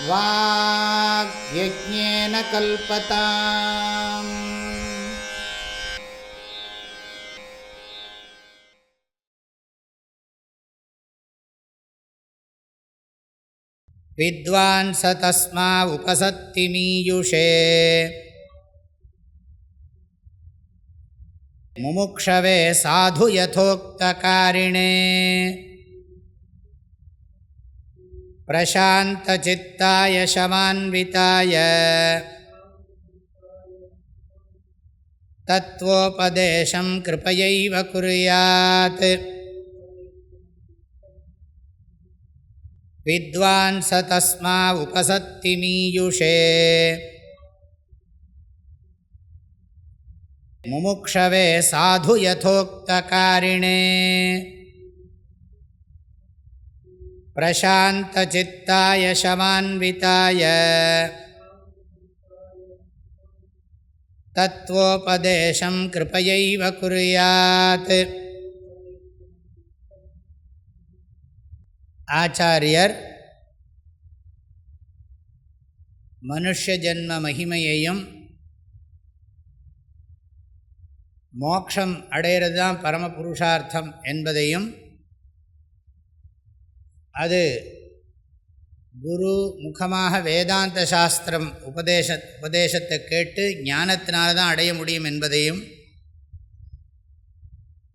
வாக்யஜ்ஞேன கல்பதாம். வித்வான் ச தஸ்மா உபசத்தி மீயுஷே முமுக்ஷவே சாது யதோக்தகாரிணே பிரசாந்தசித்தாய சமான்விதாய தத்வோபதேசம் கிருபயைவ குர்யாத். வித்வான் ச தஸ்மா உபசத்தி மீயுஷே முமுக்ஷவே சாது யதோக்தகாரிணே பிரசாந்தசித்தாய சமான்விதாய தத்வோபதேசம் கிருபயைவ குர்யாத். ஆச்சாரியர் மனுஷ ஜன்ம மகிமையையும் மோட்சம் அடைகிறது தான் பரமபுருஷார்த்தம் என்பதையும், அது குரு முகமாக வேதாந்த சாஸ்திரம் உபதேசத்தை கேட்டு ஞானத்தினால தான் அடைய முடியும் என்பதையும்,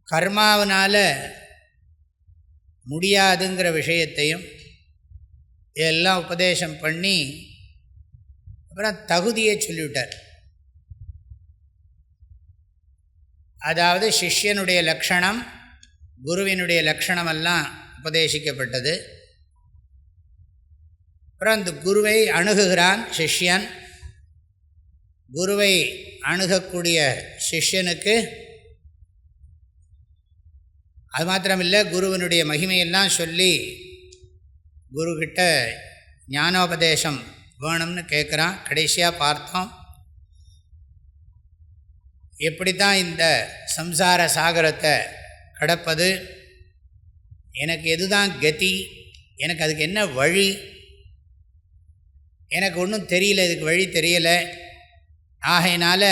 கர்மாவினால் முடியாதுங்கிற விஷயத்தையும் இதெல்லாம் உபதேசம் பண்ணி அப்புறம் தகுதியை சொல்லிவிட்டார். அதாவது சிஷ்யனுடைய லக்ஷணம், குருவினுடைய லக்ஷணமெல்லாம் உபதேசிக்கப்பட்டது. அப்புறம் அந்த குருவை அணுகுகிறான் சிஷ்யன். குருவை அணுகக்கூடிய சிஷ்யனுக்கு அது மாத்திரமில்லை, குருவினுடைய மகிமையெல்லாம் சொல்லி குருக்கிட்ட ஞானோபதேசம் வேணும்னு கேட்குறான். கடைசியாக பார்த்தோம் எப்படி தான் இந்த சம்சார சாகரத்தை கடப்பது, எனக்கு எதுதான் கதி, எனக்கு அதுக்கு என்ன வழி, எனக்கு ஒன்றும் தெரியல, இதுக்கு வழி தெரியலை. ஆகையினால்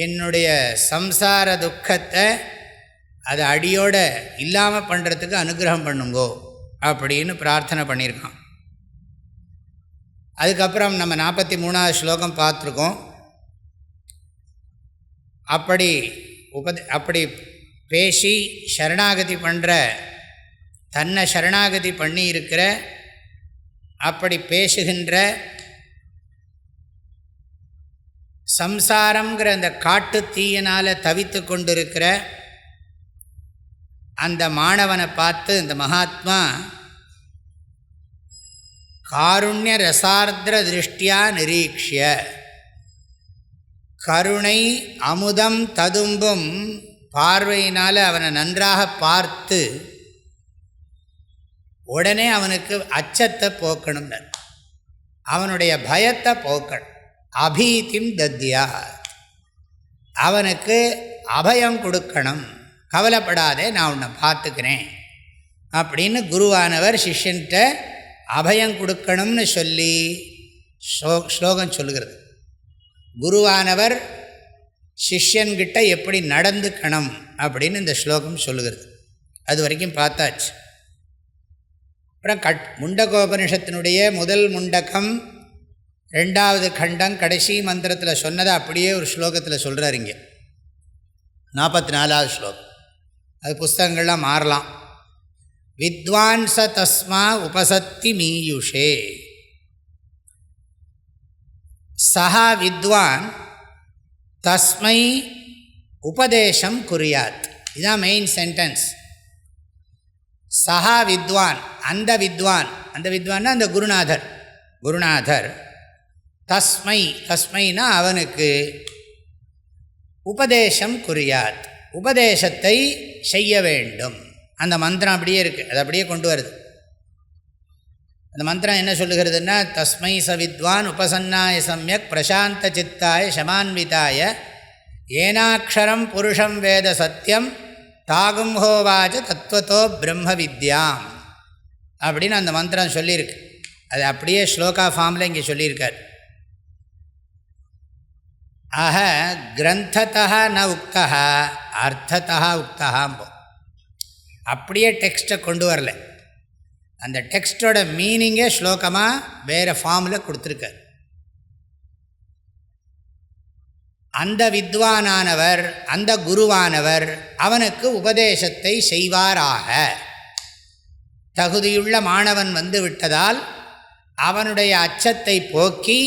என்னுடைய சம்சார துக்கத்தை அதை அடியோடு இல்லாமல் பண்ணுறதுக்கு அனுகிரகம் பண்ணுங்கோ அப்படின்னு பிரார்த்தனை பண்ணியிருக்கான். அதுக்கப்புறம் நம்ம 43வது ஸ்லோகம் பார்த்துருக்கோம். அப்படி பேசி சரணாகதி பண்ணுற, தன்னை சரணாகதி பண்ணி இருக்கிற, அப்படி பேசுகின்ற சம்சாரங்கிற அந்த காட்டு தீயினால் தவித்து கொண்டிருக்கிற அந்த மாணவனை பார்த்து இந்த மகாத்மா காருண்ய ரசார்திர திருஷ்டியா நிரீக்ஷிய, கருணை அமுதம் ததும்பும் பார்வையினால் அவனை நன்றாக பார்த்து உடனே அவனுக்கு அச்சத்தை போக்கணும், அவனுடைய பயத்தை போக்கணும். அபீதிம் தத்யா, அவனுக்கு அபயம் கொடுக்கணும். கவலைப்படாதே, நான் உன்னை பார்த்துக்கிறேன் அப்படின்னு குருவானவர் சிஷ்யன்கிட்ட அபயம் கொடுக்கணும்னு சொல்லி ஸ்லோகம் சொல்லுகிறது. குருவானவர் சிஷ்யன்கிட்ட எப்படி நடந்துக்கணும் அப்படின்னு இந்த ஸ்லோகம் சொல்லுகிறது. அது வரைக்கும் பார்த்தாச்சு. அப்புறம் முண்டகோபனிஷத்தினுடைய முதல் முண்டகம் 2வது கண்டம் கடைசி மந்திரத்தில் சொன்னதை அப்படியே ஒரு ஸ்லோகத்தில் சொல்கிறார். இங்கே 44வது ஸ்லோகம். அது புஸ்தகங்கள்லாம் மாறலாம். வித்வான் ச தஸ்மா உபசத்தி மீயுஷே, சஹா வித்வான் தஸ்மை உபதேசம் குர்யாத். இதுதான் மெயின் சென்டென்ஸ். சஹா வித்வான், அந்த வித்வான், அந்த வித்வான்னா அந்த குருநாதர் தஸ்மை, தஸ்மைனா அவனுக்கு உபதேசம் குர்யாத், உபதேசத்தை செய்ய வேண்டும். அந்த மந்திரம் அப்படியே இருக்குது, அது அப்படியே கொண்டு வருது. அந்த மந்திரம் என்ன சொல்லுகிறதுன்னா, தஸ்மை ச வித்வான் உபசன்னாய சம்யக் பிரசாந்த சித்தாய சமான்விதாய ஏனாட்சரம் புருஷம் வேத சத்தியம் தாகும் ஹோவாச்ச தத்துவத்தோ பிரம்ம வித்யாம் அப்படின்னு அந்த மந்திரம் சொல்லியிருக்கு. அது அப்படியே ஸ்லோகா ஃபார்மில் இங்கே சொல்லியிருக்கார். ஆக கிரந்தத்தா ந உக்தா அர்த்தத்தா உக்தாம்போ, அப்படியே டெக்ஸ்ட்டை கொண்டு வரல, அந்த டெக்ஸ்டோட மீனிங்கே ஸ்லோகமாக வேறு ஃபார்மில் கொடுத்துருக்கார். அந்த வித்வானானவர், அந்த குருவானவர் அவனுக்கு உபதேசத்தை செய்வாராக. தகுதியுள்ள மாணவன் வந்து விட்டதால் அவனுடைய அச்சத்தை போக்கி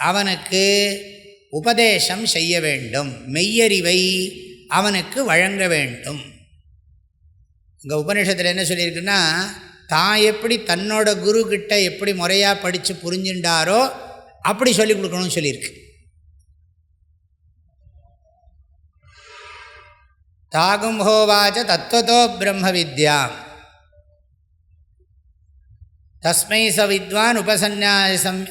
அவனுக்கு உபதேசம் செய்ய வேண்டும், மெய்யறிவை அவனுக்கு வழங்க வேண்டும். இங்கே உபநிஷத்தில் என்ன சொல்லியிருக்குன்னா, தான் எப்படி தன்னோட குருக்கிட்ட எப்படி முறையாக படித்து புரிஞ்சுட்டாரோ அப்படி சொல்லிக் கொடுக்கணும்னு சொல்லியிருக்கு. தாகும் ஹோவாச்ச தத்துவதோ பிரம்ம வித்யாம் தஸ்மை ச வித்வான்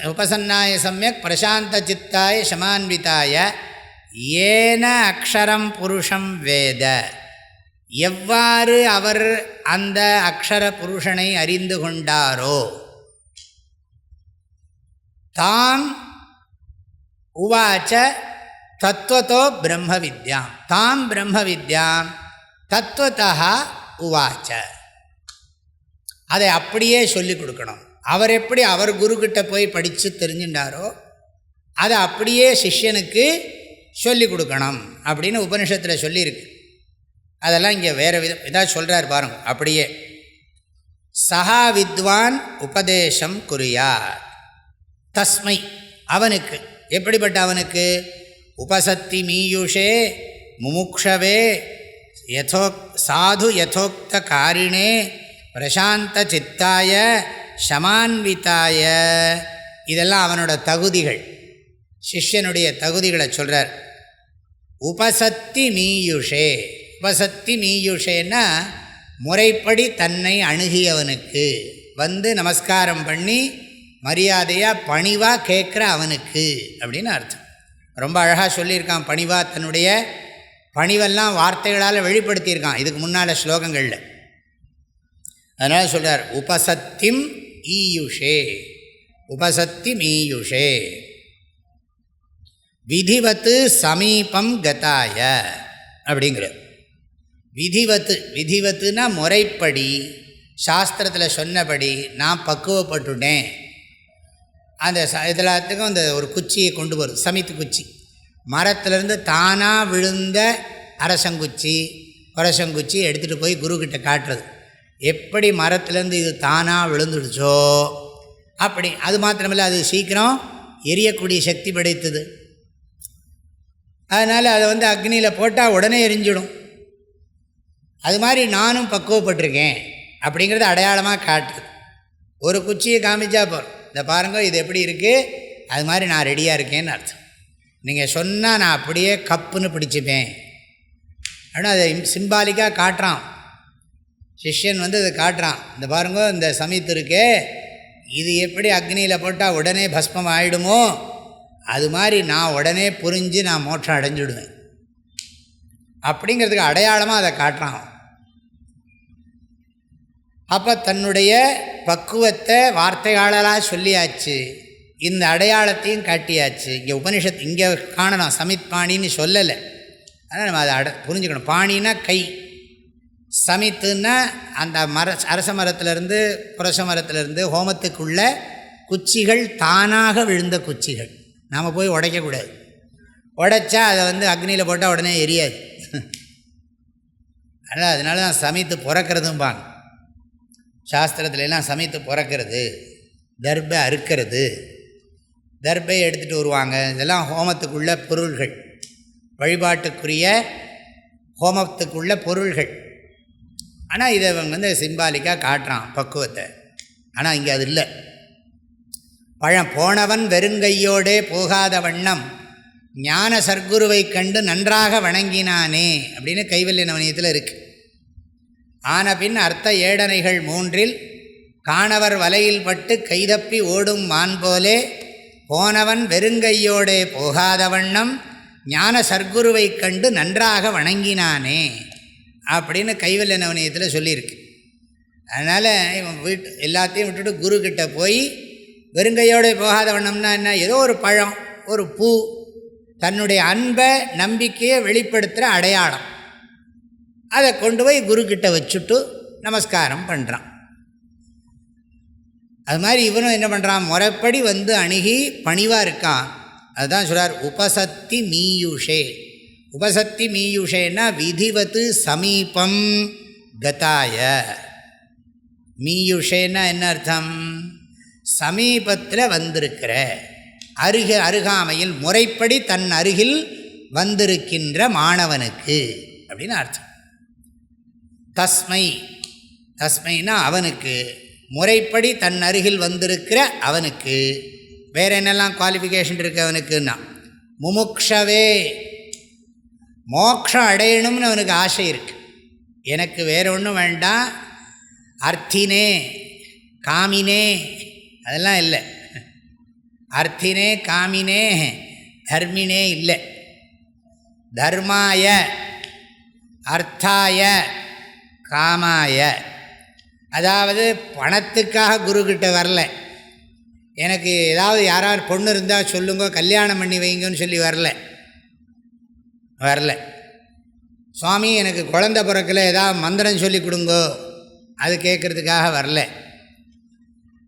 உபசன்னாய சம்யக் பிரசாந்த சித்தாய சமான்விதாய ஏன அக்ஷரம் புருஷம் வேத. எவ்வாறு அவர் அந்த அக்ஷர புருஷனை அறிந்து கொண்டாரோ, தாம் உவாச்ச தத்துவத்தோ பிரம்ம வித்யாம், தாம் பிரம்ம வித்யாம் தத்துவத்தா உவாச்ச. அதை அப்படியே சொல்லிக் கொடுக்கணும். அவர் எப்படி அவர் குருக்கிட்ட போய் படித்து தெரிஞ்சுட்டாரோ அதை அப்படியே சிஷ்யனுக்கு சொல்லிக் கொடுக்கணும் அப்படின்னு உபனிஷத்தில் சொல்லியிருக்கு. அதெல்லாம் இங்கே வேறு இதாக சொல்கிறார் பாருங்க. அப்படியே சஹா வித்வான் உபதேசம் குறியார் தஸ்மை, அவனுக்கு, எப்படிப்பட்ட அவனுக்கு, உபசத்தி மீயுஷே முமுக்ஷவே சாது யதோக்த காரிணே பிரசாந்த சித்தாய சமான்விதாய. இதெல்லாம் அவனோட தகுதிகள், சிஷ்யனுடைய தகுதிகளை சொல்கிறார். உபசத்தி மீயுஷே, உபசத்தி மீயுஷேன்னா முறைப்படி தன்னை அணுகியவனுக்கு, வந்து நமஸ்காரம் பண்ணி மரியாதையாக பணிவாக கேட்குற அவனுக்கு அப்படின்னு அர்த்தம். ரொம்ப அழகாக சொல்லியிருக்கான். பணிவாக தன்னுடைய பணிவெல்லாம் வார்த்தைகளால் வெளிப்படுத்தியிருக்கான் இதுக்கு முன்னால் ஸ்லோகங்களில். அதனால் சொல்கிறார் உபசத்திம் ஈயுஷே, உபசத்தி மீயுஷே விதிவத்து சமீபம் கதாய அப்படிங்கிற. விதிவத்து, விதிவத்துனா முறைப்படி, சாஸ்திரத்தில் சொன்னபடி நான் பக்குவப்பட்டுட்டேன். அந்த எல்லாத்துக்கும் அந்த ஒரு குச்சியை கொண்டு வரும், சமித்து குச்சி, மரத்துலேருந்து தானாக விழுந்த அரசங்குச்சி புரசங்குச்சி எடுத்துகிட்டு போய் குருக்கிட்ட காட்டுறது. எப்படி மரத்துலேருந்து இது தானாக விழுந்துடுச்சோ அப்படி. அது மாத்திரமில்லை, அது சீக்கிரம் எரியக்கூடிய சக்தி படைத்தது. அதனால் அதை வந்து அக்னியில் போட்டால் உடனே எரிஞ்சிடும். அது மாதிரி நானும் பக்குவப்பட்டிருக்கேன் அப்படிங்கிறத அடையாளமாக காட்டுது. ஒரு குச்சியை காமிச்சா போகிறோம், இந்த பாருங்க இது எப்படி இருக்குது, அது மாதிரி நான் ரெடியாக இருக்கேன்னு அர்த்தம். நீங்கள் சொன்னால் நான் அப்படியே கப்புன்னு பிடிச்சிப்பேன் ஆனால் அதை சிம்பாலிக்காக காட்டுறான் சிஷ்யன். வந்து அதை காட்டுறான், இந்த பாருங்க இந்த சமித்து இருக்கே, இது எப்படி அக்னியில் போட்டால் உடனே பஸ்மம் ஆகிடுமோ அது மாதிரி நான் உடனே புரிஞ்சு நான் மோட்சம் அடைஞ்சிடுவேன் அப்படிங்கிறதுக்கு அடையாளமாக அதை காட்டுறான். அப்போ தன்னுடைய பக்குவத்தை வார்த்தையாளராக சொல்லியாச்சு, இந்த அடையாளத்தையும் காட்டியாச்சு. இங்கே உபனிஷத் இங்கே காணணும், சமித் பாணின்னு சொல்லலை. அதனால் நம்ம அதை புரிஞ்சுக்கணும். பாணினா கை, சமித்துன்னா அந்த அரச மரத்துலேருந்து புரச மரத்துலேருந்து ஹோமத்துக்குள்ள குச்சிகள் தானாக விழுந்த குச்சிகள், நாம் போய் உடைக்கக்கூடாது. உடைச்சா அதை வந்து அக்னியில் போட்டால் உடனே எரியாது. அதனால தான் சமித்து பிறக்கிறதும்பாங்க சாஸ்திரத்துலலாம். சமித்து பிறக்கிறது, தர்பை அறுக்கிறது, தர்பை எடுத்துகிட்டு வருவாங்க. இதெல்லாம் ஹோமத்துக்குள்ள பொருள்கள், வழிபாட்டுக்குரிய ஹோமத்துக்குள்ள பொருள்கள். ஆனால் இதை வந்து சிம்பாலிக்காக காட்டுறான் பக்குவத்தை. ஆனால் இங்கே அது இல்லை. போனவன் வெறுங்கையோடே போகாத வண்ணம் ஞான சர்க்குருவை கண்டு நன்றாக வணங்கினானே அப்படின்னு கைவல்ய நவனியத்தில் இருக்குது. ஆன பின் அர்த்த ஏடனைகள் மூன்றில் காணவர் வலையில் பட்டு கைதப்பி ஓடும் மான் போலே போனவன் வெறுங்கையோடே போகாத வண்ணம் ஞான சர்க்குருவை கண்டு நன்றாக வணங்கினானே அப்படின்னு கைவல்ய நவனியத்தில் சொல்லியிருக்கு. அதனால் இவன் எல்லாத்தையும் விட்டுட்டு குருக்கிட்ட போய் வெறுங்கையோடு போகாத வண்ணம்னா என்ன, ஏதோ ஒரு பழம், ஒரு பூ, தன்னுடைய அன்பை நம்பிக்கையை வெளிப்படுத்துகிற அடையாளம். அதை கொண்டு போய் குருக்கிட்ட வச்சுட்டு நமஸ்காரம் பண்ணுறான். அது மாதிரி இவனும் என்ன பண்ணுறான், முறைப்படி அணுகி பணிவாக இருக்கான். அதுதான் சொல்கிறார் உபசத்தி மீயுஷே. உபசத்தி மீயுஷேன்னா விதிவத்து சமீபம் கதாய. மீயுஷேன்னா என்ன அர்த்தம், சமீபத்தில் வந்திருக்கிற, அருகாமையில் முறைப்படி தன் அருகில் வந்திருக்கின்ற மாணவனுக்கு அப்படின்னு அர்த்தம். தஸ்மைனா அவனுக்கு, முறைப்படி தன் அருகில் வந்திருக்கிற அவனுக்கு. வேறு என்னெல்லாம் குவாலிஃபிகேஷன் இருக்குது அவனுக்குன்னா, முமுக்ஷவே, மோட்சம் அடையணும்னு அவனுக்கு ஆசை இருக்குது. எனக்கு வேறு ஒன்றும் வேண்டாம், அர்த்தினே காமினே அதெல்லாம் இல்லை. அர்த்தினே காமினே தர்மினே இல்லை. தர்மாய அர்த்தாய காமாய. அதாவது பணத்துக்காக குருக்கிட்ட வரல, எனக்கு ஏதாவது யாராவது பொண்ணு இருந்தால் சொல்லுங்க, கல்யாணம் பண்ணி வைங்கன்னு சொல்லி வரல. சுவாமி எனக்கு குழந்தை பிறக்கல, ஏதாவது மந்திரம் சொல்லி கொடுங்கோ, அது கேட்குறதுக்காக வரல.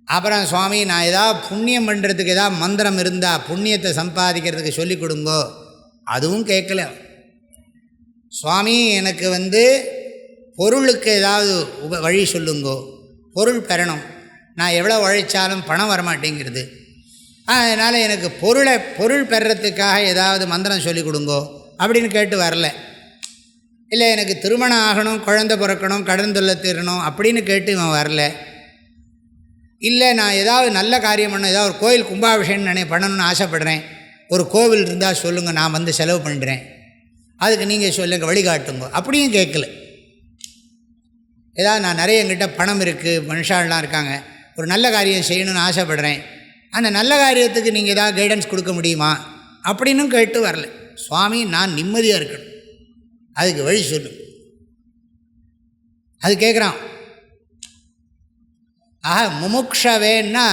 அப்புறம் சுவாமி நான் ஏதாவது புண்ணியம் பண்ணுறதுக்கு ஏதாவது மந்திரம் இருந்தால் புண்ணியத்தை சம்பாதிக்கிறதுக்கு சொல்லி கொடுங்கோ, அதுவும் கேட்கல. சுவாமி எனக்கு பொருளுக்கு ஏதாவது வழி சொல்லுங்கோ, பொருள் பெறணும், நான் எவ்வளோ உழைச்சாலும் பணம் வரமாட்டேங்கிறது, அதனால் எனக்கு பொருள் பெறத்துக்காக ஏதாவது மந்திரம் சொல்லி கொடுங்கோ அப்படின்னு கேட்டு வரல. இல்லை எனக்கு திருமணம் ஆகணும், குழந்தை பிறக்கணும், கடன் தொல்லை தீரணும் அப்படின்னு கேட்டு இவன் வரல. இல்லை நான் ஏதாவது நல்ல காரியம் பண்ணணும், ஏதாவது ஒரு கோயில் கும்பாபிஷேகம் பண்ணணும்னு ஆசைப்படுறேன், ஒரு கோவில் இருந்தால் சொல்லுங்கள், நான் செலவு பண்ணுறேன், அதுக்கு நீங்கள் சொல்லுங்கள், வழிகாட்டுங்க, அப்படியும் கேட்கல. ஏதாவது நான் நிறைய எங்கிட்ட பணம் இருக்குது, மனுஷாலாம் இருக்காங்க, ஒரு நல்ல காரியம் செய்யணும்னு ஆசைப்படுறேன், அந்த நல்ல காரியத்துக்கு நீங்கள் ஏதாவது கைடன்ஸ் கொடுக்க முடியுமா அப்படின்னும் கேட்டு வரல. சுவாமி நான் நிம்மதியாக இருக்கணும், அதுக்கு வழி சொல்லு, அது கேட்குறான். ஆக முமுக்ஷவேன்னா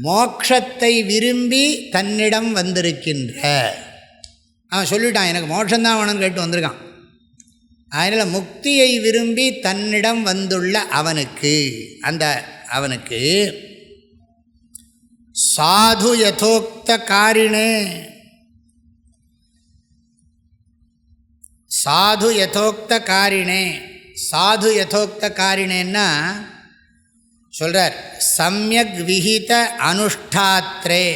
மோட்சத்தை விரும்பி தன்னிடம் வந்திருக்கின்ற, அவன் சொல்லிட்டான் எனக்கு மோட்சம்தான் வேணும்னு கேட்டு வந்திருக்கான். அதனால் முக்தியை விரும்பி தன்னிடம் வந்துள்ள அவனுக்கு, அவனுக்கு சாது யதோக்த காரிணே, சாது யதோக்த காரிணே. சாது யதோக்த காரிணேன்னா சொல்கிறார் சம்யக் விஹித அனுஷ்டாத்ரே.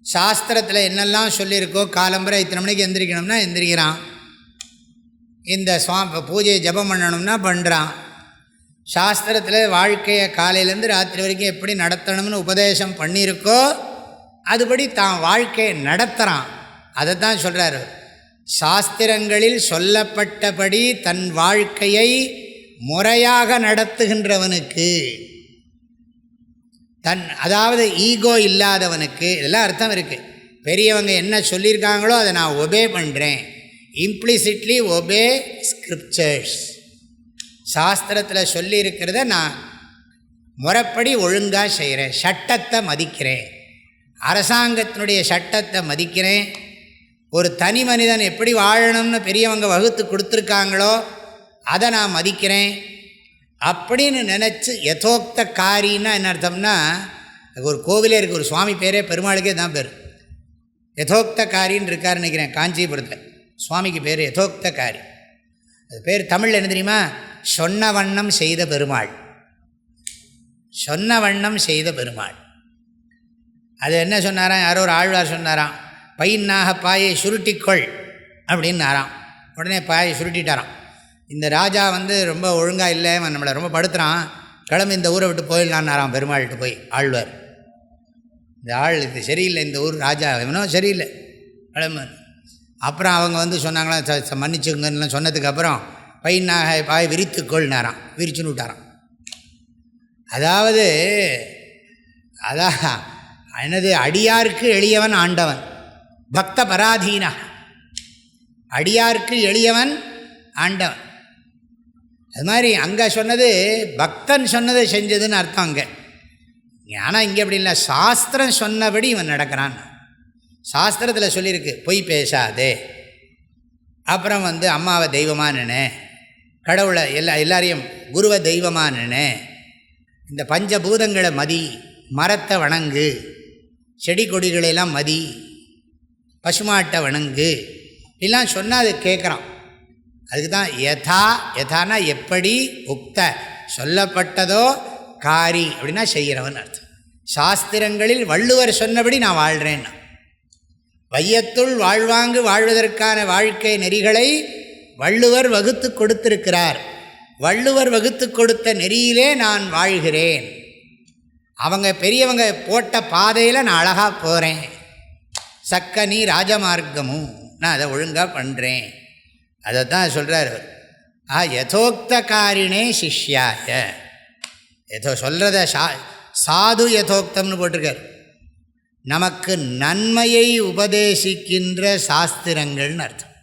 சாஸ்திரத்தில் என்னெல்லாம் சொல்லியிருக்கோ, காலம்பரை இத்தனை மணிக்கு எந்திரிக்கணும்னா எந்திரிக்கிறான், இந்த பூஜையை ஜபம் பண்ணணும்னா பண்ணுறான். சாஸ்திரத்தில் வாழ்க்கையை காலையிலேருந்து ராத்திரி வரைக்கும் எப்படி நடத்தணும்னு உபதேசம் பண்ணியிருக்கோ அதுபடி தான் வாழ்க்கையை நடத்துகிறான். அதை தான் சொல்கிறார், சாஸ்திரங்களில் சொல்லப்பட்டபடி தன் வாழ்க்கையை முறையாக நடத்துகின்றவனுக்கு, அதாவது ஈகோ இல்லாதவனுக்கு. இதெல்லாம் அர்த்தம் இருக்குது. பெரியவங்க என்ன சொல்லியிருக்காங்களோ அதை நான் ஒபே பண்ணுறேன், இம்ப்ளிசிட்லி ஒபே ஸ்கிரிப்சர்ஸ். சாஸ்திரத்தில் சொல்லியிருக்கிறத நான் முறைப்படி ஒழுங்காக செய்கிறேன், சட்டத்தை மதிக்கிறேன், அரசாங்கத்தினுடைய சட்டத்தை மதிக்கிறேன், ஒரு தனி மனிதன் எப்படி வாழணும்னு பெரியவங்க வகுத்து கொடுத்துருக்காங்களோ அதை நான் மதிக்கிறேன் அப்படின்னு நினச்சி. யதோக்த காரின்னா என்ன அர்த்தம்னா, ஒரு கோவிலே இருக்குது, ஒரு சுவாமி பேரே பெருமாளுக்கே தான் பேர் யதோக்த காரின்னு இருக்காருன்னு நினைக்கிறேன். காஞ்சிபுரத்தில் சுவாமிக்கு பேர் யதோக்த காரி. அது பேர் தமிழில் என்ன தெரியுமா, சொன்ன வண்ணம் செய்த பெருமாள். சொன்ன வண்ணம் செய்த பெருமாள். அது என்ன சொன்னாராம், யாரோ ஒரு ஆழ்வார் சொன்னாராம், பையனாக பாயை சுருட்டிக்கொள் அப்படின்னாராம். உடனே பாயை சுருட்டிட்டாராம். இந்த ராஜா ரொம்ப ஒழுங்காக இல்லை, நம்மளை ரொம்ப படுத்துகிறான், கிளம்பி இந்த ஊரை விட்டு போயிடலான்னாராம் பெருமாள்கிட்ட போய் ஆழ்வார். இந்த ஆள் இது சரியில்லை, இந்த ஊர் ராஜா இவனும் சரியில்லை, கிளம்பு. அப்புறம் அவங்க சொன்னாங்களாம் மன்னிச்சுங்கன்னு சொன்னதுக்கப்புறம் பையனாக பாய் விரித்துக்கொள்னாராம், விரிச்சுன்னு விட்டாராம். அதாவது என்னது, அடியாருக்கு எளியவன் ஆண்டவன், பக்த பராதீனா, அடியாருக்கு எளியவன் ஆண்டவன். அது மாதிரி அங்கே சொன்னது பக்தன் சொன்னதை செஞ்சதுன்னு அர்த்தம். அங்கே ஆனால் இங்கே அப்படி இல்லை, சாஸ்திரம் சொன்னபடி இவன் நடக்கிறான். சாஸ்திரத்தில் சொல்லியிருக்கு, பொய் பேசாதே, அப்புறம் அம்மாவை தெய்வமாக நினை, கடவுளை எல்லாரையும் குருவை தெய்வமாக நினை, இந்த பஞ்சபூதங்களை மதி, மரத்தை வணங்கு, செடி கொடிகளெல்லாம் மதி, பசுமாட்டை வணங்கு, எல்லாம் சொன்னால் அது கேட்குறான். அதுக்கு தான் யதானா எப்படி, உக்த சொல்லப்பட்டதோ, காரி அப்படின்னா செய்கிறவன் அர்த்தம். சாஸ்திரங்களில் வள்ளுவர் சொன்னபடி நான் வாழ்கிறேன்னா, வையத்துள் வாழ்வாங்கு வாழ்வதற்கான வாழ்க்கை நெறிகளை வள்ளுவர் வகுத்து கொடுத்திருக்கிறார். வள்ளுவர் வகுத்து கொடுத்த நெறியிலே நான் வாழ்கிறேன். அவங்க பெரியவங்க போட்ட பாதையில் நான் அழகாக போகிறேன். சக்கனி ராஜமார்க்கமும் நான் அதை ஒழுங்காக பண்ணுறேன். அதை தான் சொல்கிறார். யதோக்தகாரிணே சிஷ்யாய, சொல்கிறத சாது யதோக்தம்னு போட்டிருக்கார். நமக்கு நன்மையை உபதேசிக்கின்ற சாஸ்திரங்கள்னு அர்த்தம்.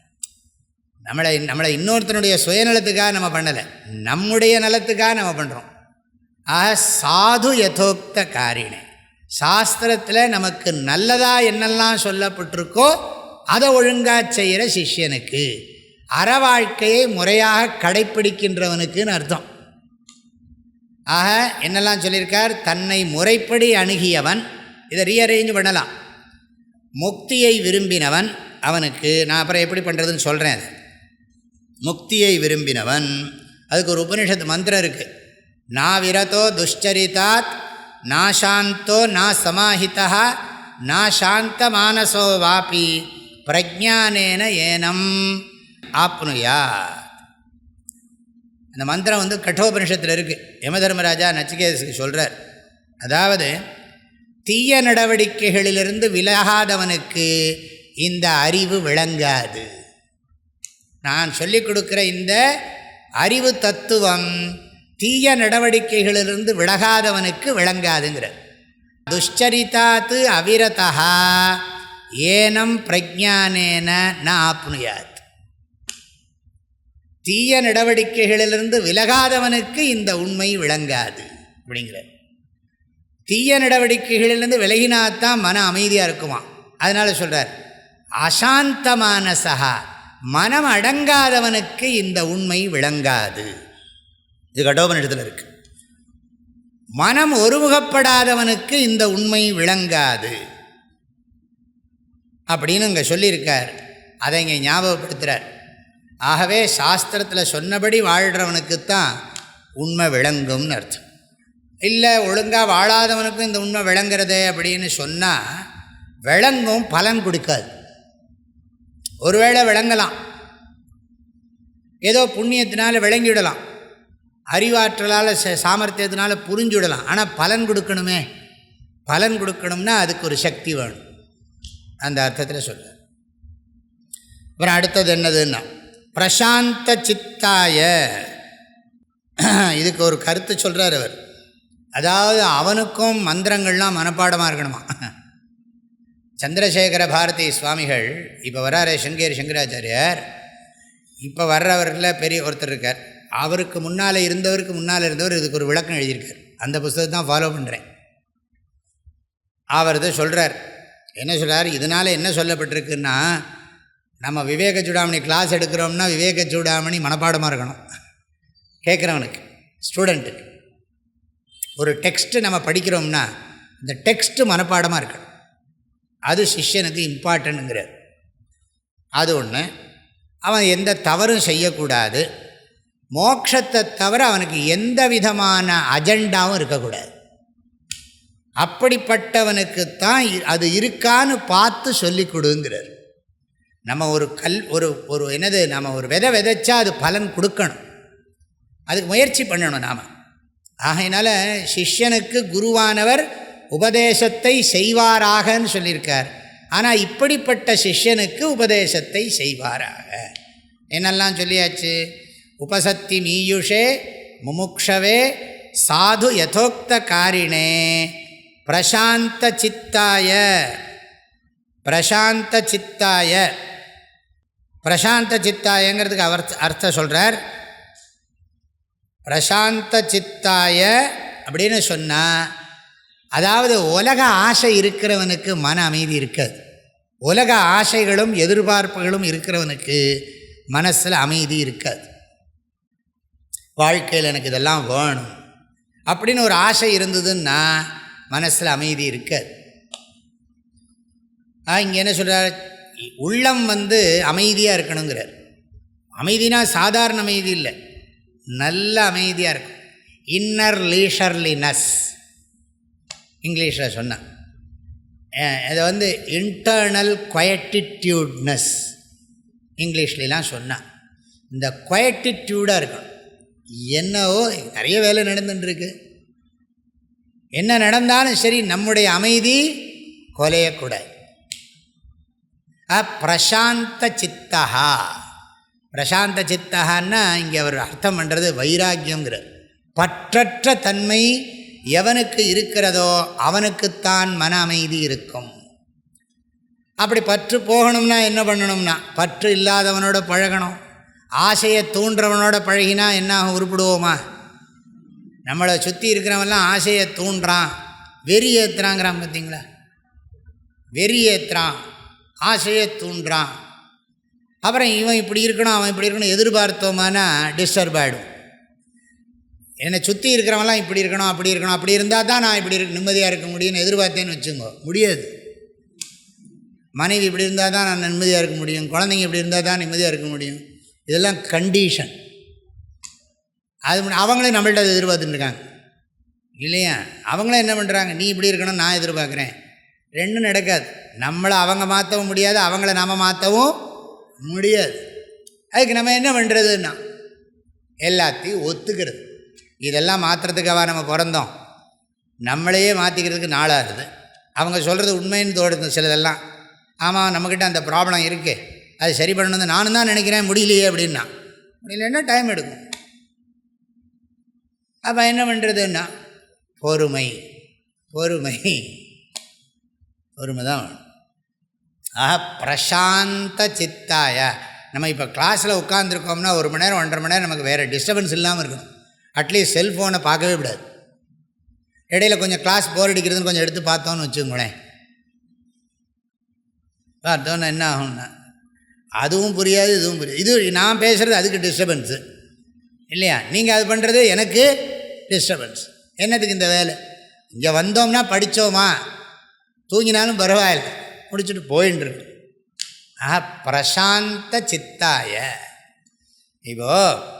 நம்மளை இன்னொருத்தனுடைய சுயநலத்துக்காக நம்ம பண்ணலை, நம்முடைய நலத்துக்காக நம்ம பண்ணுறோம். சாது யதோக்த காரிணே, சாஸ்திரத்தில் நமக்கு நல்லதாக என்னெல்லாம் சொல்லப்பட்டிருக்கோ அதை ஒழுங்காக செய்கிற சிஷ்யனுக்கு, அற வாழ்க்கையை முறையாக கடைப்பிடிக்கின்றவனுக்குன்னு அர்த்தம். ஆக என்னெல்லாம் சொல்லியிருக்கார், தன்னை முறைப்படி அணுகியவன், இதை ரீஅரேஞ்ச் பண்ணலாம். முக்தியை விரும்பினவன், அவனுக்கு நான் அப்புறம் எப்படி பண்ணுறதுன்னு சொல்கிறேன். அது முக்தியை விரும்பினவன், அதுக்கு ஒரு உபனிஷத்து மந்திரம் இருக்குது. நா விரதோ துஷ்சரிதாத் நாசாந்தோ நா சமாஹிதா நா சாந்த மானசோ வாபி பிரஜானேன ஏனம் ஆப்னுயா. அந்த மந்திரம் கட்டோபனிஷத்தில் இருக்குது. யமதர்மராஜா நச்சிகேதஸுக்கு சொல்கிறார். அதாவது தீய நடவடிக்கைகளிலிருந்து விலகாதவனுக்கு இந்த அறிவு விளங்காது. நான் சொல்லிக் கொடுக்குற இந்த அறிவு தத்துவம் தீய நடவடிக்கைகளிலிருந்து விலகாதவனுக்கு விளங்காதுங்கிற. துஷ்சரிதாத்து அவிரதா ஏனம் பிரஜானேன ந ஆப்னுயாத். தீய நடவடிக்கைகளிலிருந்து விலகாதவனுக்கு இந்த உண்மை விளங்காது அப்படிங்கிற. தீய நடவடிக்கைகளிலிருந்து விலகினாத்தான் மன அமைதியாக இருக்குமா. அதனால் சொல்கிறார், அசாந்த மானசா, மனம் அடங்காதவனுக்கு இந்த உண்மை விளங்காது. இது கடோபனிஷத்தில் இருக்குது. மனம் ஒருமுகப்படாதவனுக்கு இந்த உண்மை விளங்காது அப்படின்னு இங்கே சொல்லியிருக்கார். அதை இங்கே ஞாபகப்படுத்துகிறார். ஆகவே சாஸ்திரத்தில் சொன்னபடி வாழ்கிறவனுக்குத்தான் உண்மை விளங்கும்னு அர்த்தம். இல்லை ஒழுங்காக வாழாதவனுக்கும் இந்த உண்மை விளங்குறதே அப்படின்னு சொன்னால் விளங்கும், பலன் கொடுக்காது. ஒருவேளை விளங்கலாம், ஏதோ புண்ணியத்தினால் விளங்கிவிடலாம், அறிவாற்றலால் சாமர்த்தியத்தினால் புரிஞ்சுவிடலாம். ஆனால் பலன் கொடுக்கணுமே, பலன் கொடுக்கணும்னா அதுக்கு ஒரு சக்தி வேணும். அந்த அர்த்தத்தில் சொல்ல. அப்புறம் அடுத்தது என்னதுன்னா பிரசாந்த சித்தாய, இதுக்கு ஒரு கருத்து சொல்கிறார் அவர். அதாவது அவனுக்கும் மந்திரங்கள்லாம் மனப்பாடமாக இருக்கணுமா. சந்திரசேகர பாரதி சுவாமிகள் இப்போ வர்றாரு, சிங்கேரி சங்கராச்சாரியார். இப்போ வர்றவரில் பெரிய ஒருத்தர் இருக்கார். அவருக்கு முன்னால் இருந்தவர் இதுக்கு ஒரு விளக்கம் எழுதியிருக்கார். அந்த புத்தகத்தை தான் ஃபாலோ பண்ணுறேன். அவர் இதை சொல்கிறார். என்ன சொல்கிறார், இதனால் என்ன சொல்லப்பட்டிருக்குன்னா, நம்ம விவேக சூடாமணி கிளாஸ் எடுக்கிறோம்னா விவேக சூடாமணி மனப்பாடமாக இருக்கணும். கேட்குறவனுக்கு, ஸ்டூடெண்ட்டுக்கு ஒரு டெக்ஸ்ட்டு நம்ம படிக்கிறோம்னா இந்த டெக்ஸ்ட்டு மனப்பாடமாக இருக்கணும். அது சிஷ்யனுக்கு இம்பார்ட்டன்ட்ங்கிறார். அது ஒன்று. அவன் எந்த தவறும் செய்யக்கூடாது. மோட்சத்தை தவிர அவனுக்கு எந்த விதமான அஜெண்டாவும் இருக்கக்கூடாது. அப்படிப்பட்டவனுக்குத்தான் அது இருக்கான்னு பார்த்து சொல்லிக் கொடுங்கிறார். நம்ம ஒரு என்னது, நம்ம ஒரு விதைச்சா அது பலன் கொடுக்கணும், அதுக்கு முயற்சி பண்ணணும் நாம். ஆகையினால சிஷ்யனுக்கு குருவானவர் உபதேசத்தை செய்வாராகன்னு சொல்லியிருக்கார். ஆனால் இப்படிப்பட்ட சிஷ்யனுக்கு உபதேசத்தை செய்வாராக என்னெல்லாம் சொல்லியாச்சு. உபசத்தி மீயுஷே முமுக்ஷவே சாது யதோக்த காரிணே பிரசாந்த சித்தாய. பிரசாந்த சித்தாய, பிரசாந்த சித்தாயங்கிறதுக்கு அர்த்தம் சொல்கிறார். பிரசாந்த சித்தாய அப்படின்னு சொன்னால் அதாவது உலக ஆசை இருக்கிறவனுக்கு மன அமைதி இருக்காது. உலக ஆசைகளும் எதிர்பார்ப்புகளும் இருக்கிறவனுக்கு மனசில் அமைதி இருக்காது. வாழ்க்கையில் எனக்கு இதெல்லாம் வேணும் அப்படின்னு ஒரு ஆசை இருந்ததுன்னா மனசில் அமைதி இருக்காது. இங்கே என்ன சொல்கிறார், உள்ளம் அமைதியாக இருக்கணுங்கிறார். அமைதினா சாதாரண அமைதி இல்லை, நல்ல அமைதியாக இருக்கும். இன்னர் லீஷர்லினஸ் இங்கிலீஷில் சொன்னான். அதை இன்டர்னல் குவயட்டிடியூட்னஸ் இங்கிலீஷ்லாம் சொன்னான். இந்த குவயட்டிடியூடாக இருக்கணும். என்னவோ நிறைய வேலை நடந்துட்டுருக்கு, என்ன நடந்தாலும் சரி நம்முடைய அமைதி கொலையக்கூடாது. பிரசாந்த சித்தஹா, பிரசாந்த சித்தஹான்னா இங்கே அவர் அர்த்தம் பண்ணுறது வைராக்கியங்கிறார். பற்றற்ற தன்மை எவனுக்கு இருக்கிறதோ அவனுக்குத்தான் மன அமைதி இருக்கும். அப்படி பற்று போகணும்னா என்ன பண்ணணும்னா, பற்று இல்லாதவனோட பழகணும். ஆசையை தூண்டுறவனோட பழகினா என்ன உருப்பிடுவோமா? நம்மளை சுற்றி இருக்கிறவன்லாம் ஆசையை தூண்டுறான், வெறி ஏற்றுறாங்கிறான். பார்த்தீங்களா, வெறி ஏற்றுறான், ஆசையை தூண்டுறான். அப்புறம் இவன் இப்படி இருக்கணும் அவன் இப்படி இருக்கணும் எதிர்பார்த்தோமானா டிஸ்டர்ப் ஆகிடும். என்னை சுற்றி இருக்கிறவன்லாம் இப்படி இருக்கணும் அப்படி இருக்கணும், அப்படி இருந்தால் தான் நான் இப்படி நிம்மதியாக இருக்க முடியும்னு எதிர்பார்த்தேன்னு வச்சுங்கோ, முடியாது. மனைவி இப்படி இருந்தால் தான் நான் நிம்மதியாக இருக்க முடியும், குழந்தைங்க இப்படி இருந்தால் தான் நிம்மதியாக இருக்க முடியும். இதெல்லாம் கண்டிஷன். அது அவங்களே நம்மள்ட்ட எதிர்பார்த்துட்டுருக்காங்க இல்லையா? அவங்களே என்ன பண்ணுறாங்க, நீ இப்படி இருக்கணும் நான் எதிர்பார்க்குறேன், ரெண்டும் நடக்காது. நம்மளை அவங்க மாற்றவும் முடியாது, அவங்கள நாம் மாற்றவும் முடியாது. அதுக்கு நம்ம என்ன பண்ணுறதுன்னா எல்லாத்தையும் ஒத்துக்கிறது. இதெல்லாம் மாற்றுறதுக்காக நம்ம பிறந்தோம், நம்மளையே மாற்றிக்கிறதுக்கு நாளாகுது. அவங்க சொல்கிறது உண்மைன்னு தோடுது சிலதெல்லாம். ஆமாம் நம்மக்கிட்ட அந்த ப்ராப்ளம் இருக்குது, அது சரி பண்ணணும் நானும் தான் நினைக்கிறேன், முடியலையே அப்படின்னா. முடியலன்னா டைம் எடுக்கும். அப்போ என்ன பண்ணுறதுன்னா பொறுமை, பொறுமை, பொறுமை தான் வேணும். பிரசாந்த சித்தாய. நம்ம இப்போ கிளாஸில் உட்காந்துருக்கோம்னா 1 மணி நேரம் 1.5 மணி நேரம் நமக்கு வேறு டிஸ்டர்பன்ஸ் இல்லாமல் இருக்கணும். அட்லீஸ்ட் செல்ஃபோனை பார்க்கவே விடாது. இடையில் கொஞ்சம் கிளாஸ் போர் அடிக்கிறதுன்னு கொஞ்சம் எடுத்து பார்த்தோன்னு வச்சுக்கோங்களேன், பார்த்தோன்னா என்ன ஆகும்னா அதுவும் புரியாது இதுவும் புரியாது. இது நான் பேசுகிறது அதுக்கு டிஸ்டர்பன்ஸு இல்லையா, நீங்கள் அது பண்ணுறது எனக்கு டிஸ்டர்பன்ஸ். என்னத்துக்கு இந்த வேலை? இங்கே வந்தோம்னா படித்தோமா தூங்கினாலும் பரவாயில்லை, முடிச்சுட்டு போயின்ட்டுருக்கு. பிரசாந்த சித்தாய. இப்போது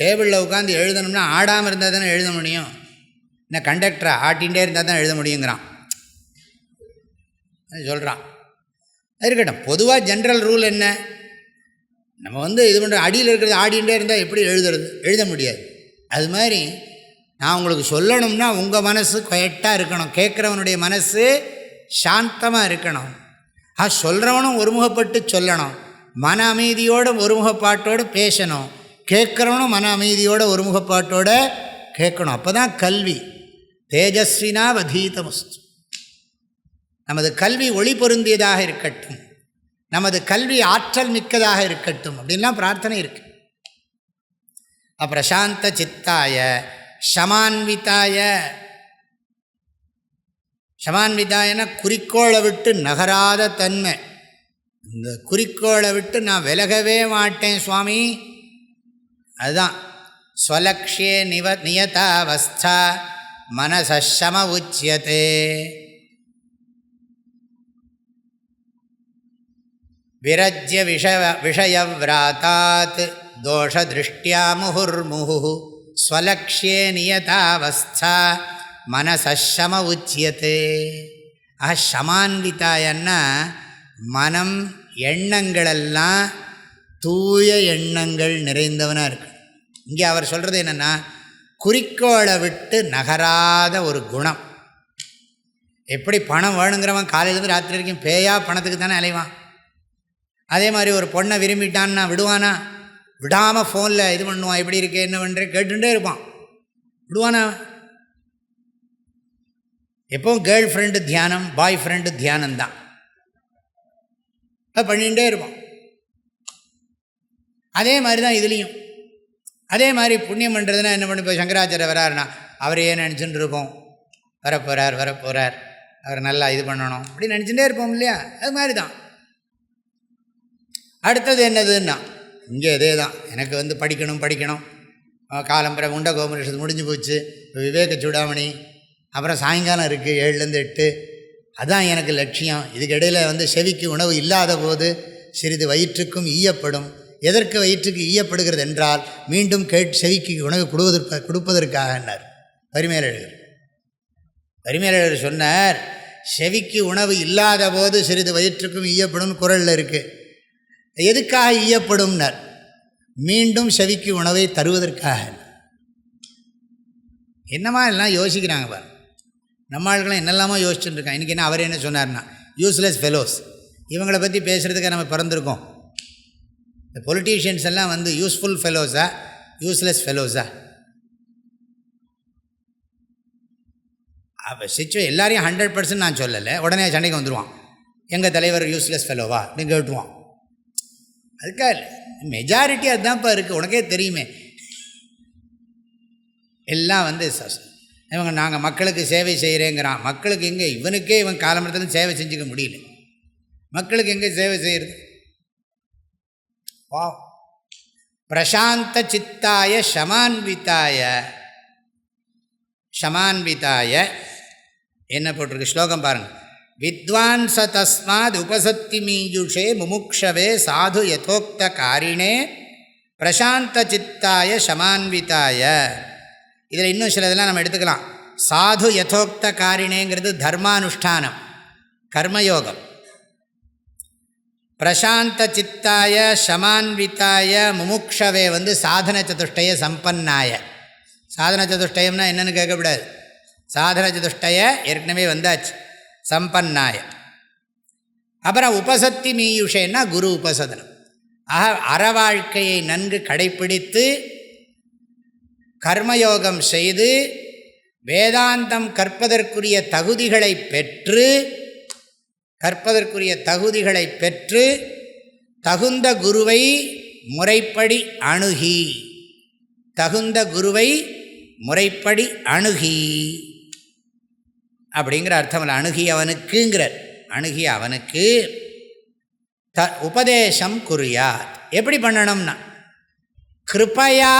டேபிளில் உட்காந்து எழுதணும்னா ஆடாமல் இருந்தால் தானே எழுத முடியும். என்ன கண்டக்டரா ஆட்டிகிட்டே இருந்தால் தான் எழுத முடியுங்கிறான், அது சொல்கிறான். இருக்கட்டும், பொதுவாக ஜென்ரல் ரூல் என்ன, நம்ம இது பண்ணுற அடியில் இருக்கிறது ஆடிகிட்டே இருந்தால் எப்படி எழுதுறது, எழுத முடியாது. அது மாதிரி நான் உங்களுக்கு சொல்லணும்னா உங்கள் மனசு குயட்டாக இருக்கணும், கேட்குறவனுடைய மனசு சாந்தமாக இருக்கணும். சொல்கிறவனும் ஒருமுகப்பட்டு சொல்லணும், மன அமைதியோடு ஒருமுகப்பாட்டோடு பேசணும், கேட்குறவனும் மன அமைதியோடு ஒருமுகப்பாட்டோடு கேட்கணும். அப்போ தான் கல்வி. தேஜஸ்வினா வதீதமஸ்து. நமது கல்வி ஒளி பொருந்தியதாக இருக்கட்டும், நமது கல்வி ஆற்றல் மிக்கதாக இருக்கட்டும் அப்படின்லாம் பிரார்த்தனை இருக்கு. பிரசாந்த சித்தாய ஷமான்விதாய. ஷமான்விதாயனா குறிக்கோளை விட்டு நகராத தன்மை. இந்த குறிக்கோளை விட்டு நான் விலகவே மாட்டேன் சுவாமி, அதுதான் ஸ்வலக்ஷ்யே நியதாவஸ்தா மனசம உச்சியதே. விரஜ்ய விஷயவ்ராதாத் தோஷதிருஷ்டியா முहुर्मुहुः ஸ்வலக்ஷ்யே நியதாவஸ்தா மனசம உச்சியதே. ஷமான்விதாயன்னா மனம் எண்ணங்களெல்லாம் தூய எண்ணங்கள் நிறைந்தவனாக இருக்கு. இங்கே அவர் சொல்கிறது என்னென்னா குறிக்கோளை விட்டு நகராத ஒரு குணம். எப்படி பணம் வேணுங்கிறவன் காலையிலேருந்து ராத்திரி வரைக்கும் பேயா பணத்துக்கு தானே அலைவான். அதே மாதிரி ஒரு பொண்ணை விரும்பிட்டான்னா விடுவானா? விடாமல் ஃபோனில் இது பண்ணுவான், எப்படி இருக்கே என்ன பண்ணுறேன் கேட்டுகிட்டே இருப்பான், விடுவானா? எப்பவும் கேர்ள் ஃப்ரெண்டு தியானம் பாய் ஃப்ரெண்டு தியானம்தான், அது பண்ணிகிட்டே இருப்பான். அதே மாதிரி தான் இதுலேயும். அதே மாதிரி புண்ணியம் பண்ணுறதுனா என்ன பண்ணி, இப்போ சங்கராச்சாரிய வராருன்னா அவரையே நினச்சிட்டு இருப்போம், வரப்போகிறார் அவர் நல்லா இது பண்ணணும் அப்படின்னு நினச்சிட்டே இருப்போம் இல்லையா? அது மாதிரி தான். அடுத்தது என்னதுன்னா இங்கே இதே தான். எனக்கு படிக்கணும் காலம்பரை உண்ட கோபுரேஷத்து முடிஞ்சு போச்சு, விவேக சூடாமணி, அப்புறம் சாயங்காலம் இருக்குது 7லேருந்து 8, அதுதான் எனக்கு லட்சியம். இதுக்கு இடையில் செவிக்கு உணவு இல்லாத போது சிறிது வயிற்றுக்கும் ஈயப்படும். எதற்கு வயிற்றுக்கு ஈயப்படுகிறது என்றால் மீண்டும் செவிக்கு உணவு கொடுப்பதற்காகன்னார் பரிமேலழகர் சொன்னார். செவிக்கு உணவு இல்லாத போது சிறிது வயிற்றுக்கும் ஈயப்படும் குறளில் இருக்குது. எதுக்காக ஈயப்படும்னார்? மீண்டும் செவிக்கு உணவை தருவதற்காக. என்னமா எல்லாம் யோசிக்கிறாங்க பாரு. நம்ம ஆளுக்கெல்லாம் என்னெல்லாமோ யோசிச்சுட்டு இருக்கான். இன்றைக்கி என்ன அவர் என்ன சொன்னார்னா, யூஸ்லெஸ் ஃபெலோஸ். இவங்களை பற்றி பேசுகிறதுக்கு நம்ம பிறந்திருக்கோம். இந்த பொலிட்டீஷியன்ஸ் எல்லாம் யூஸ்ஃபுல் ஃபெலோஸா யூஸ்லெஸ் ஃபெலோஸா? அப்போ எல்லாரையும் 100% நான் சொல்லலை. உடனே சண்டைக்கு வந்துடுவான், எங்கள் தலைவர் யூஸ்லெஸ் ஃபெலோவா அப்படின்னு கேட்டுருவான். அதுக்காக இல்லை, மெஜாரிட்டி அதுதான்ப்பா இருக்குது, உனக்கே தெரியுமே. எல்லாம் இவங்க நாங்கள் மக்களுக்கு சேவை செய்கிறேங்கிறான். மக்களுக்கு எங்கே? இவனுக்கே இவன் காலமரத்தில் சேவை செஞ்சுக்க முடியல. மக்களுக்கு எங்கே சேவை செய்கிறது? வா பிரசாந்த சித்தாய ஷமான்விதாய என்ன போட்டிருக்கு ஸ்லோகம் பாருங்கள். வித்வான் ச தஸ்மாத் உபசத்தி மீயுஷே முமுக்ஷவே சாது யதோக்த காரிணே பிரசாந்த சித்தாய ஷமான்விதாய. இதில் இன்னும் சில இதெல்லாம் நம்ம எடுத்துக்கலாம். சாது யதோக்த காரிணேங்கிறது தர்மானுஷ்டானம், கர்மயோகம். பிரசாந்த சித்தாய ஷமான்விதாய முமுக்ஷவே சாதன சதுஷ்டய சம்பன்னாய. சாதன சதுஷ்டயம்னா என்னென்னு கேட்கக்கூடாது. சாதன சதுஷ்டய ஏற்கனவே வந்தாச்சு. சம்பன்னாய. அப்புறம் உபசத்தி மீயுஷேன்னா குரு உபசதனம். அற வாழ்க்கையை நன்கு கடைப்பிடித்து கர்மயோகம் செய்து வேதாந்தம் கற்பதற்குரிய தகுதிகளை பெற்று தகுந்த குருவை முறைப்படி அணுகி அப்படிங்கிற அர்த்தம். அணுகி அவனுக்கு உபதேசம் குறியார். எப்படி பண்ணணும்னா கிருபையா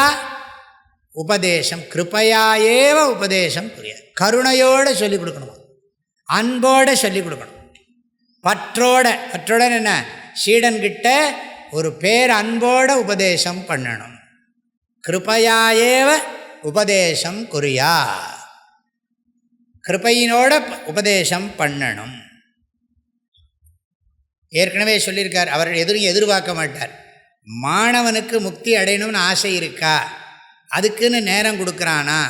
உபதேசம், கிருபையாயேவ உபதேசம் புரியாது. கருணையோடு சொல்லிக் கொடுக்கணும், அன்போடு சொல்லிக் கொடுக்கணும், பற்றோட என்ன சீடன்கிட்ட ஒரு பேர் அன்போட உபதேசம் பண்ணணும். கிருபையாயேவ உபதேசம் குறியா, கிருபையினோட உபதேசம் பண்ணணும். ஏற்கனவே சொல்லியிருக்கார். அவர் எதிர்பார்க்க மாட்டார். மாணவனுக்கு முக்தி அடையணும்னு ஆசை இருக்கா, அதுக்குன்னு நேரம் கொடுக்குறானா,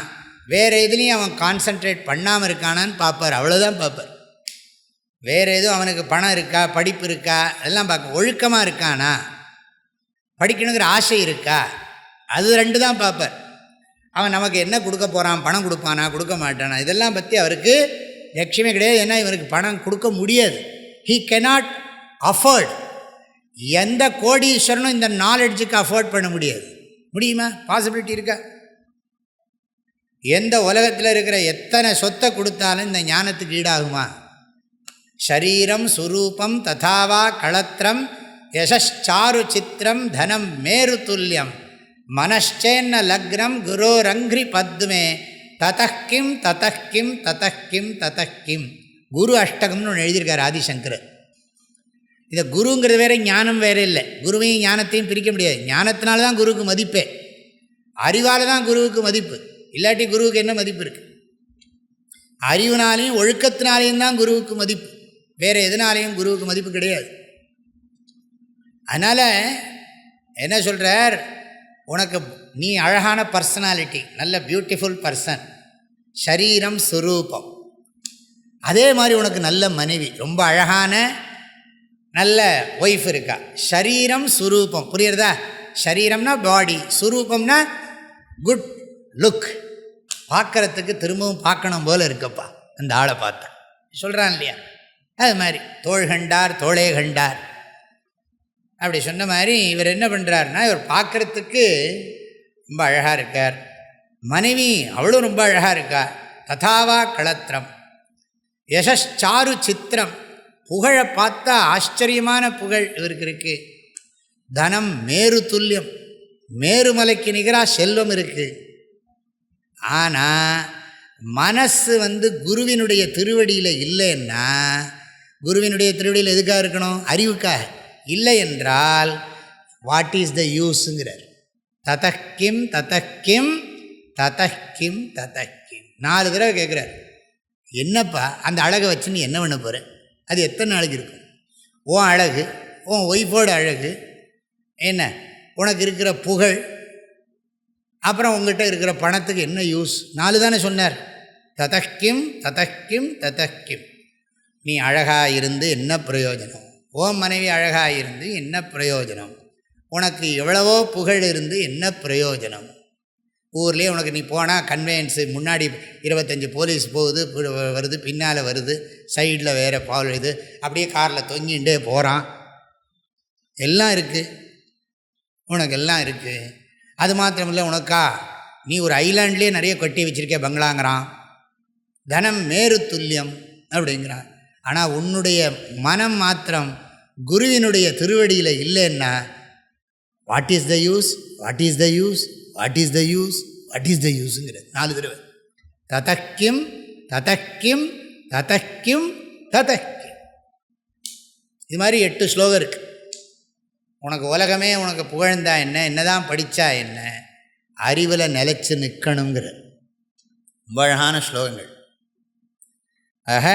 வேறு எதுலேயும் அவன் கான்சன்ட்ரேட் பண்ணாமல் இருக்கானான்னு பார்ப்பார். அவ்வளோதான் பார்ப்பார். வேறு எதுவும் அவனுக்கு பணம் இருக்கா, படிப்பு இருக்கா, அதெல்லாம் பார்க்க. ஒழுக்கமாக இருக்கானா, படிக்கணுங்கிற ஆசை இருக்கா, அது 2 தான் பார்ப்பார். அவன் நமக்கு என்ன கொடுக்க போகிறான், பணம் கொடுப்பானா கொடுக்க மாட்டானா, இதெல்லாம் பற்றி அவருக்கு லட்சியமே கிடையாது. ஏன்னா இவனுக்கு பணம் கொடுக்க முடியாது. He cannot afford. எந்த கோடீஸ்வரனும் இந்த நாலெட்ஜுக்கு அஃபோர்ட் பண்ண முடியாது. முடியுமா? பாசிபிலிட்டி இருக்கா? எந்த உலகத்தில் இருக்கிற எத்தனை சொத்தை கொடுத்தாலும் இந்த ஞானத்துக்கு ஈடாகுமா? ஷரீரம் சுரூபம் ததாவா களத்திரம் யசாரு சித்திரம் தனம் மேரு துல்லியம் மனச்சேன்ன லக்னம் குரோரங்கிரி பத்மே ததக்கிம் ததக்கிம் ததக்கிம் ததக்கிம். குரு அஷ்டகம்னு ஒன்று எழுதியிருக்கார் ஆதிசங்கர். இதை குருங்கிறது வேறு, ஞானம் வேறு இல்லை. குருவையும் ஞானத்தையும் பிரிக்க முடியாது. ஞானத்தினால தான் குருவுக்கு மதிப்பே, அறிவால் தான் குருவுக்கு மதிப்பு. இல்லாட்டி குருவுக்கு என்ன மதிப்பு இருக்குது? அறிவுனாலையும் ஒழுக்கத்தினாலேயும் தான் குருவுக்கு மதிப்பு, வேறு எதுனாலையும் குருவுக்கு மதிப்பு கிடையாது. அதனால் என்ன சொல்கிறார், உனக்கு நீ அழகான பர்சனாலிட்டி, நல்ல பியூட்டிஃபுல் பர்சன், ஷரீரம் சுரூபம். அதே மாதிரி உனக்கு நல்ல மனைவி, ரொம்ப அழகான நல்ல ஒய்ஃப் இருக்கா. ஷரீரம் சுரூபம், புரியுறதா? ஷரீரம்னா பாடி, சுரூபம்னா குட் லுக், பார்க்குறதுக்கு திரும்பவும் பார்க்கணும் போல் இருக்கப்பா அந்த ஆளை பார்த்தா சொல்கிறான் இல்லையா? அது மாதிரி தோள் கண்டார் தோளே கண்டார் அப்படி சொன்ன மாதிரி இவர் என்ன பண்ணுறாருன்னா, இவர் பார்க்குறதுக்கு ரொம்ப அழகாக இருக்கார், மனைவி அவளும் ரொம்ப அழகாக இருக்கா, ததாவா களத்திரம் யசாரு சித்திரம், புகழை பார்த்தா ஆச்சரியமான புகழ் இவருக்கு இருக்குது. தனம் மேரு துல்லியம், மேருமலைக்கு நிகராக செல்வம் இருக்குது. ஆனால் மனசு குருவினுடைய திருவடியில் இல்லைன்னா, குருவினுடைய திருவடியில் எதுக்காக இருக்கணும்? அறிவுக்காக. இல்லை என்றால் வாட் இஸ் த யூஸுங்கிறார். ததக்கிம் ததக்கிம் ததக்கிம் ததக்கிம் 4 தடவை கேட்குறார். என்னப்பா அந்த அழகை வச்சு நீ என்ன பண்ண போகிற? அது எத்தனை நாளைக்கு இருக்கும்? உன் அழகு, உன் ஒய்ஃபோட அழகு என்ன, உனக்கு இருக்கிற புகழ், அப்புறம் உங்கள்கிட்ட இருக்கிற பணத்துக்கு என்ன யூஸ்? 4 தானே சொன்னார். ததக்கிம் ததக்கிம் ததக்கிம். நீ அழகாக இருந்து என்ன பிரயோஜனம்? ஓம் மனைவி அழகாக இருந்து என்ன பிரயோஜனம்? உனக்கு எவ்வளவோ புகழ் இருந்து என்ன பிரயோஜனம்? ஊர்லேயே உனக்கு நீ போனால் கன்வேயன்ஸு முன்னாடி 25 போலீஸ் போகுது வருது, பின்னால் வருது, சைடில் வேறு பால் இது, அப்படியே காரில் தொங்கிகிட்டே போகிறான். எல்லாம் இருக்குது, உனக்கு எல்லாம் இருக்குது. அது மாத்திரமில்லை, உனக்கா நீ ஒரு ஐலாண்ட்லேயே நிறைய கட்டி வச்சுருக்க பங்களாங்கிறான். தனம் மேரு துல்லியம் அப்படிங்கிறான். ஆனால் உன்னுடைய மனம் மாத்திரம் குருவினுடைய திருவடியில் இல்லைன்னா what is the use, what is the use, what is the use, what is the யூஸுங்கிறது 4 தடவை. ததக்கிம் ததக்கிம் ததக்கிம் ததக்கிம். இது மாதிரி 8 ஸ்லோகம் இருக்குது. உனக்கு உலகமே உனக்கு புகழ்ந்தா என்ன, என்னதான் படித்தா என்ன, அறிவில் நிலைச்சு நிற்கணுங்கிற ரொம்ப அழகான ஸ்லோகங்கள். ஆக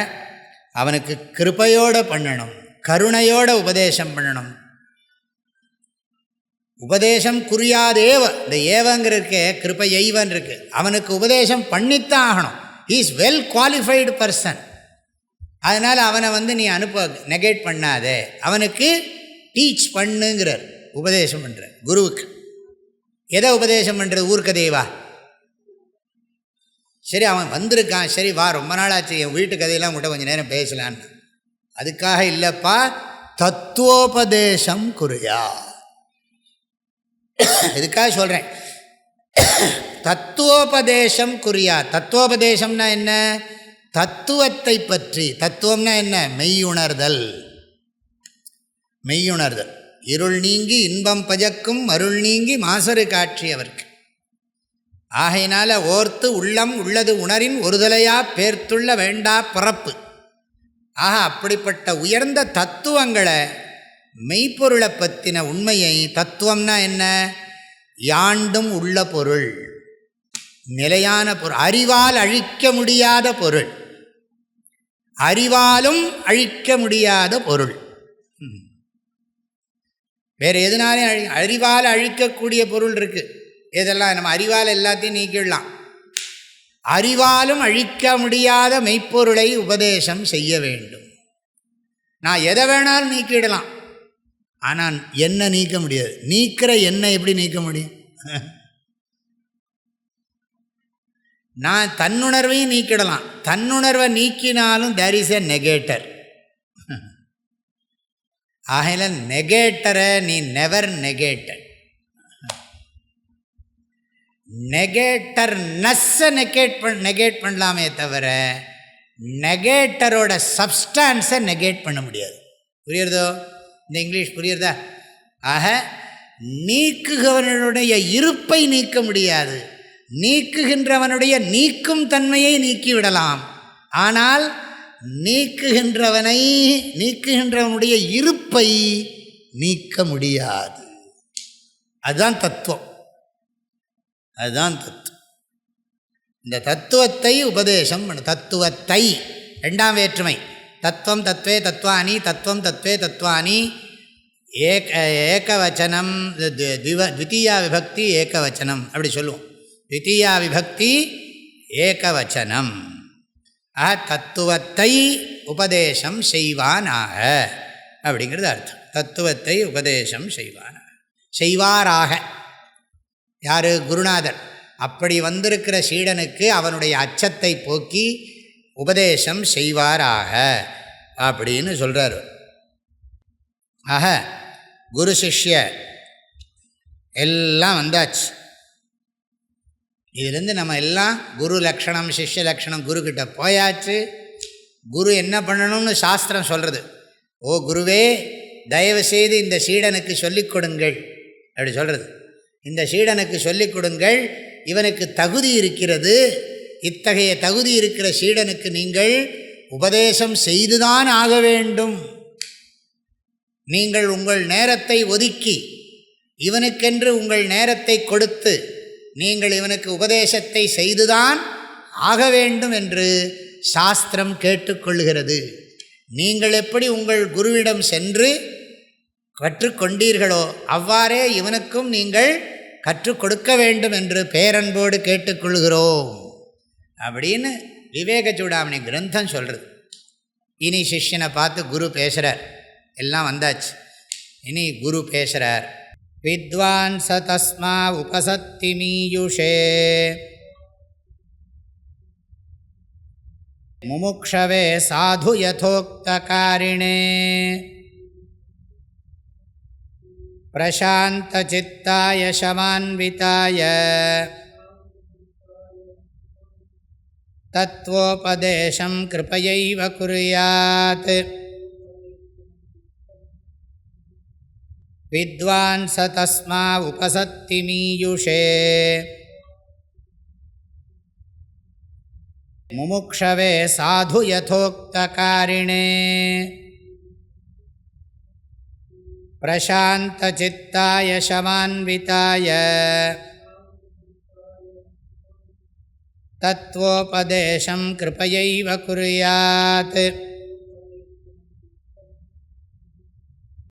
அவனுக்கு கிருபையோடு பண்ணணும், கருணையோட உபதேசம் பண்ணணும். உபதேசம் குறியாதேவ, இந்த ஏவங்கிறதுக்கே கிருபையைவன் இருக்கு. அவனுக்கு உபதேசம் பண்ணித்தான் ஆகணும். He is well qualified person. அதனால் அவனை நீ நெகேட் பண்ணாதே, அவனுக்கு டீச் பண்ணுங்கிறார், உபதேசம் பண்ணுறார். குருவுக்கு எதை உபதேசம் பண்ணுறது? ஊர்க்கதைவா? சரி, அவன் வந்திருக்கான், சரி வா, ரொம்ப நாளாச்சு, என் வீட்டு கதையெல்லாம் கூட கொஞ்சம் நேரம் பேசலான்னு. அதுக்காக இல்லைப்பா, தத்துவோபதேசம் குறியா. இதுக்காக சொல்கிறேன், தத்துவோபதேசம் குறியா. தத்துவோபதேசம்னா என்ன? தத்துவத்தை பற்றி. தத்துவம்னா என்ன? மெய்யுணர்தல். மெய்யுணர்தல். இருள் நீங்கி இன்பம் பஜக்கும் அருள் நீங்கி மாசறு காட்சியவர்க்கு. ஆகையினால ஓர்த்து உள்ளம் உள்ளது உணரின் ஒருதலையா பேர்த்துள்ள வேண்டா பிறப்பு. ஆக அப்படிப்பட்ட உயர்ந்த தத்துவங்களை, மெய்ப்பொருளை பற்றின உண்மையை, தத்துவம்னா என்ன? யாண்டும் உள்ள பொருள், நிலையான பொருள், அறிவால் அழிக்க முடியாத பொருள், அறிவாலும் அழிக்க முடியாத பொருள். வேறு எதுனாலும் அறிவால் அழிக்கக்கூடிய பொருள் இருக்குது. இதெல்லாம் நம்ம அறிவால் எல்லாத்தையும் நீக்கிடலாம். அறிவாலும் அழிக்க முடியாத மெய்ப்பொருளை உபதேசம் செய்ய வேண்டும். நான் எதை வேணாலும் நீக்கிடலாம், ஆனால் என்ன நீக்க முடியாது. நீக்கிற என்ன எப்படி நீக்க முடியும்? நான் தன்னுணர்வையும் நீக்கிடலாம். தன்னுணர்வை நீக்கினாலும் தேர் இஸ் எ நெகேட்டர். ஆகையில நெகேட்டரை நீ நெவர் நெகேட்டட். நெகேட்டர்னஸ்ஸை நெகேட் பண்ணலாமே தவிர நெகேட்டரோட சப்ஸ்டான்ஸை நெகேட் பண்ண முடியாது. புரியுறதோ? இந்த இங்கிலீஷ் புரியுறதா? ஆக நீக்குகிறவனுடைய இருப்பை நீக்க முடியாது, நீக்குகின்றவனுடைய நீக்கும் தன்மையை நீக்கிவிடலாம். ஆனால் நீக்குகின்றவனுடைய இருப்பை நீக்க முடியாது. அதுதான் தத்துவம். அதுதான் தத்துவம். இந்த தத்துவத்தை உபதேசம் பண்ண. தத்துவத்தை 2ஆம் வேற்றுமை. தத்துவம் தத்வே தத்வானி, தத்துவம் தத்வே தத்வானி. ஏகவச்சனம், த்விதீயா விபக்தி ஏகவச்சனம் அப்படி சொல்லுவோம். த்விதீயா விபக்தி ஏகவச்சனம். தத்துவத்தை உபதேசம் செய்வானாக அப்படிங்கிறது அர்த்தம். தத்துவத்தை உபதேசம் செய்வாராக. யார்? குருநாதர். அப்படி வந்திருக்கிற சீடனுக்கு அவனுடைய அச்சத்தை போக்கி உபதேசம் செய்வாராக அப்படின்னு சொல்கிறார். ஆக குரு சிஷ்ய எல்லாம் வந்தாச்சு. இதிலேருந்து நம்ம எல்லாம் குரு லக்ஷணம் சிஷ்ய லக்ஷணம் குருக்கிட்ட போயாச்சு. குரு என்ன பண்ணணும்னு சாஸ்திரம் சொல்கிறது. ஓ குருவே, தயவுசெய்து இந்த சீடனுக்கு சொல்லிக் கொடுங்கள் அப்படி சொல்கிறது. இந்த சீடனுக்கு சொல்லிக் கொடுங்கள், இவனுக்கு தகுதி இருக்கிறது, இத்தகைய தகுதி இருக்கிற சீடனுக்கு நீங்கள் உபதேசம் செய்துதான் ஆக வேண்டும். நீங்கள் உங்கள் நேரத்தை ஒதுக்கி இவனுக்கென்று உங்கள் நேரத்தை கொடுத்து நீங்கள் இவனுக்கு உபதேசத்தை செய்துதான் ஆக வேண்டும் என்று சாஸ்திரம் கேட்டுக்கொள்கிறது. நீங்கள் எப்படி உங்கள் குருவிடம் சென்று கற்றுக்கொண்டீர்களோ அவ்வாறே இவனுக்கும் நீங்கள் கற்றுக் கொடுக்க வேண்டும் என்று பேரன்போடு கேட்டுக்கொள்கிறோம் அப்படின்னு விவேக சூடாமணி கிரந்தம் சொல்கிறது. இனி சிஷ்யனை பார்த்து குரு பேசுகிறார். எல்லாம் வந்தாச்சு. இனி குரு பேசுகிறார். வித்வான் ச தஸ்மா உபசத்தி மீயுஷே முமுக்ஷவே சாது யதோக்தகாரிணே பிரசாந்த சித்தாய சமான்விதாய தத்வோபதேசம் கிருபையைவ குர்யாத். வித்வான் ச தஸ்மா உபசத்தி மீயுஷே முமுக்ஷவே சாது யதோக்தகாரிணே பிரசாந்த சித்தாய சமான்விதாய தத்வோபதேசம் கிருபையைவ குர்யாத்.